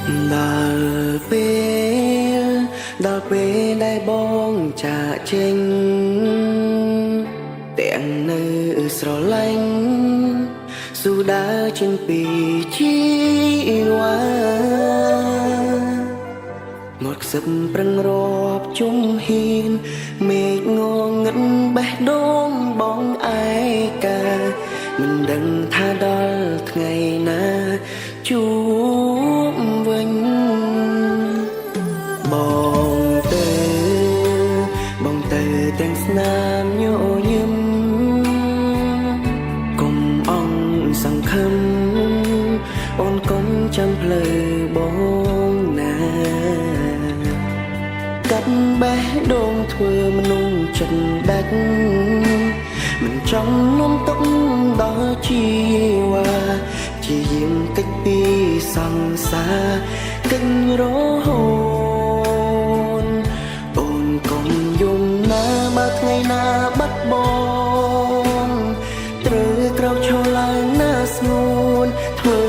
ដល់ពេលដែលបងចាកចេញទាំងនៅស្រឡាញ់ស៊ូដើរចេញពីជីវ៉ាងត់ខ្សឹបប្រឹងរាប់ជុំហ៊ានមេឃងងឹតបេះដូងបងឯកាមិនដឹងថាដល់ថ្ងៃណាជួបវិញបងទៅទាំងស្នាមញញឹមកុំអងសង្ឃឹមអូនកុំចាំផ្លូវបងណាកាត់បេះដូងធ្វើមនុស្សចិត្តដាច់មិនចង់នាំទុកដល់ជីវ៉ាជាយាមកិច្ចពីសង្សារកិច្ចរហូតអូនកុំយំណាបើថ្ងៃណាបាត់បង់ត្រូវក្រោកឈរឡើងណាស្ងួនធ្វើ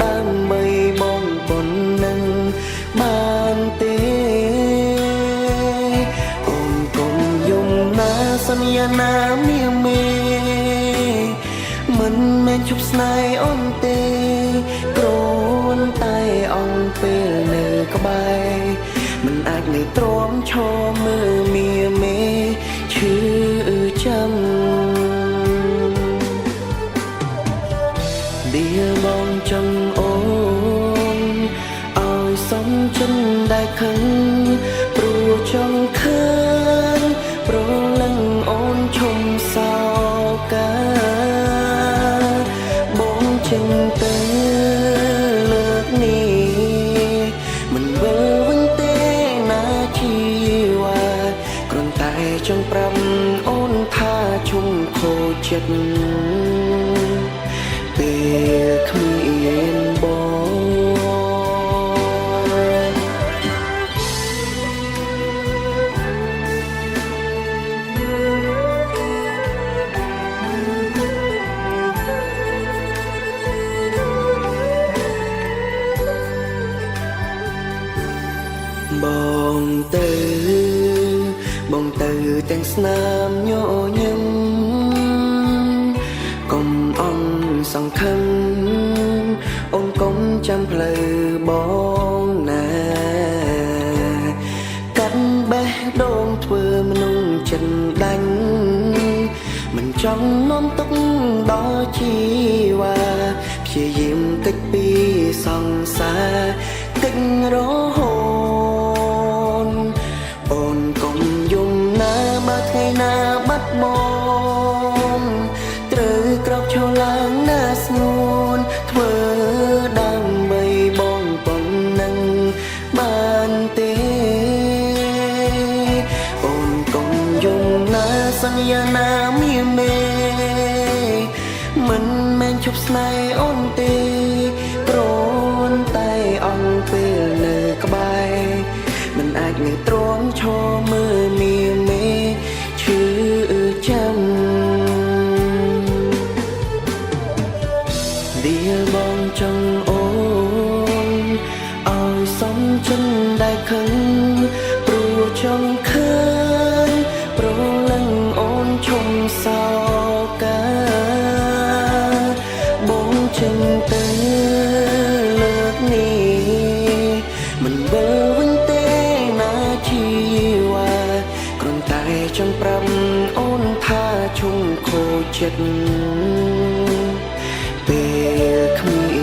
ដើម្បីបងប៉ុណ្ណឹងបានទេអូនកុំយំណាសន្យាណាមាមេមិនមែនជប់ស្នេហ៍អូនទេគ្រាន់តែអងពេលនៅក្បែរមិនអាចនៅទ្រាំឈរមើលមាមេឈឺចាំដៀលបងចង់អូនឲ្យសំចិនដែលខឹងព្រោះចង់ឃើញប្រលឹងអូនឈុំសោកាបងចេញទៅលើកនេះមិនវិលវិញទេណាជីវ៉ាគ្រាន់តែចង់ប្រាប់អូនថាជុំខូចចិត្តពេលគ្មានបងបងទៅទាំងស្នាមញញឹមកុំអងសង្ឃឹមអូនកុំចាំផ្លូវបងណាកាត់បេះដូងធ្វើមនុស្សចិត្តដាច់មិនចង់នាំទុកដល់ជីវ៉ាព្យាយាមកិច្ចពីសង្សារកិច្ចរហូតអូនកុំយំណាបើថ្ងៃណាបាត់បង់ត្រូវក្រោកឈរឡើងណាស្ងួនធ្វើដើម្បីបងប៉ុណ្ណឹងបានទេអូនកុំយំណាសន្យាណាមាមេមិនមែនជប់ស្នេហ៍អូនទេគ្រាន់តែអងពេលនៅក្បែរមិនអាចនៅទ្រាំឈរមើលមាមេឈឺចាំដៀលបងចង់អូនឲ្យសំចិនដែលខឹងព្រោះចង់ឃើញប្រលឹងអូនឈុំសោកាបងចេញទៅលើកនេះមិនវិលវិញទេណាជីវ៉ាគ្រាន់តែចង់ប្រាប់អូនថាជុំខូចចិត្តពេលគ្មាន